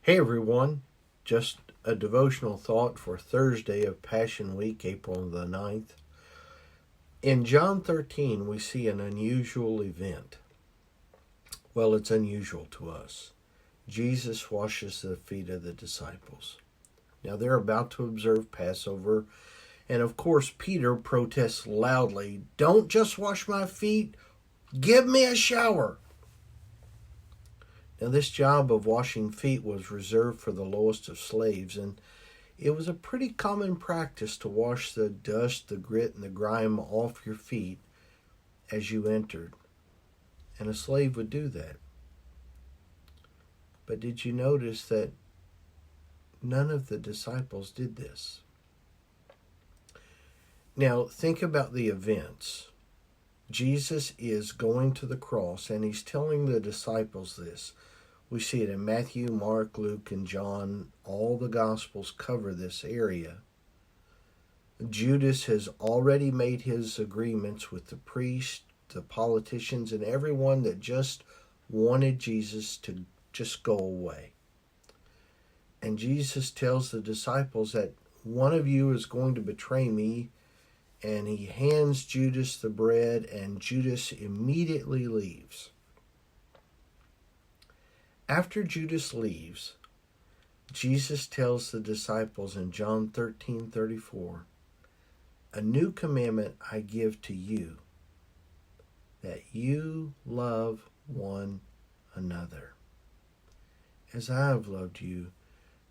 Hey everyone, just a devotional thought for Thursday of Passion Week, April the 9th. In John 13, we see an unusual event. Well, it's unusual to us. Jesus washes the feet of the disciples. Now they're about to observe Passover, and of course, Peter protests loudly, "Don't just wash my feet, give me a shower." Now, this job of washing feet was reserved for the lowest of slaves, and it was a pretty common practice to wash the dust, the grit, and the grime off your feet as you entered. And a slave would do that. But did you notice that none of the disciples did this? Now, think about the events. Jesus is going to the cross, and he's telling the disciples this. We see it in Matthew, Mark, Luke, and John. All the Gospels cover this area. Judas has already made his agreements with the priests, the politicians, and everyone that just wanted Jesus to just go away. And Jesus tells the disciples that one of you is going to betray me, and he hands Judas the bread, and Judas immediately leaves. After Judas leaves, Jesus tells the disciples in John 13:34, "A new commandment I give to you, that you love one another. As I have loved you,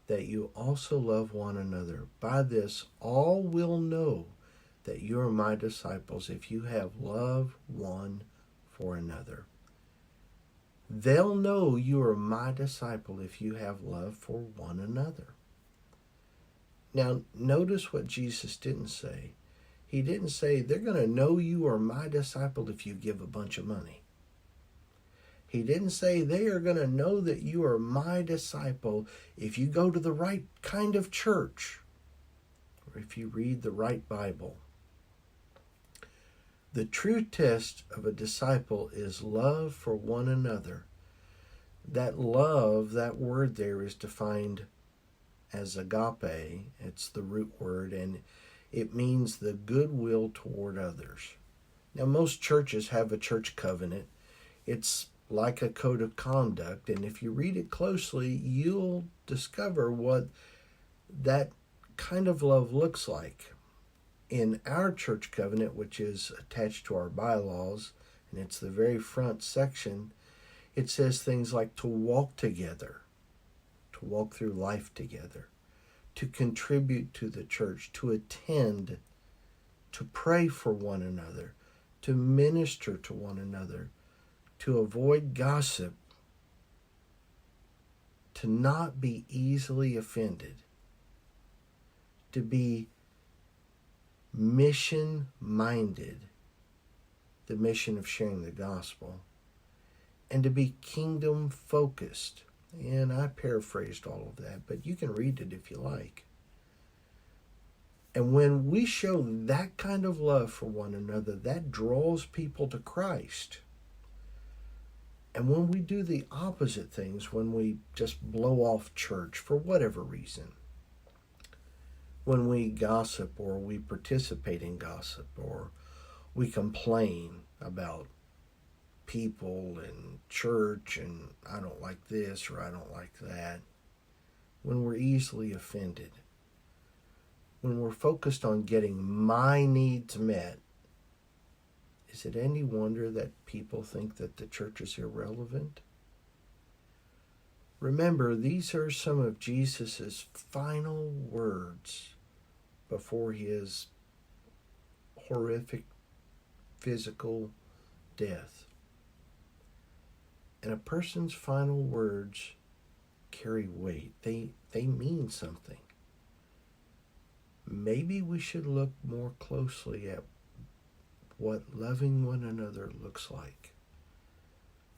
that you also love one another. By this all will know that you are my disciples, if you have love one for another." They'll know you are my disciple if you have love for one another. Now, notice what Jesus didn't say. He didn't say, they're going to know you are my disciple if you give a bunch of money. He didn't say, they are going to know that you are my disciple if you go to the right kind of church or if you read the right Bible. The true test of a disciple is love for one another. That love, that word there is defined as agape. It's the root word, and it means the goodwill toward others. Now, most churches have a church covenant. It's like a code of conduct, and if you read it closely, you'll discover what that kind of love looks like. In our church covenant, which is attached to our bylaws, and it's the very front section, it says things like to walk together, to walk through life together, to contribute to the church, to attend, to pray for one another, to minister to one another, to avoid gossip, to not be easily offended, to be mission-minded, the mission of sharing the gospel, and to be kingdom-focused. And I paraphrased all of that, but you can read it if you like. And when we show that kind of love for one another, that draws people to Christ. And when we do the opposite things, when we just blow off church for whatever reason, when we gossip or we participate in gossip or we complain about people and church and I don't like this or I don't like that, when we're easily offended, when we're focused on getting my needs met, is it any wonder that people think that the church is irrelevant? Remember, these are some of Jesus' final words before his horrific physical death. And a person's final words carry weight. They mean something. Maybe we should look more closely at what loving one another looks like.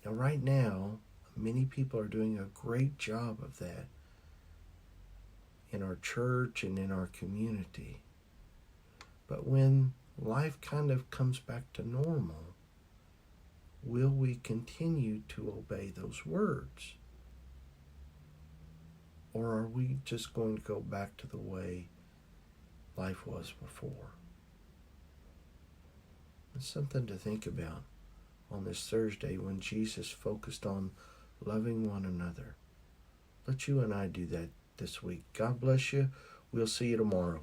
Now, right now, many people are doing a great job of that in our church and in our community. But when life kind of comes back to normal, will we continue to obey those words? Or are we just going to go back to the way life was before? It's something to think about on this Thursday when Jesus focused on loving one another. Let you and I do that this week. God bless you. We'll see you tomorrow.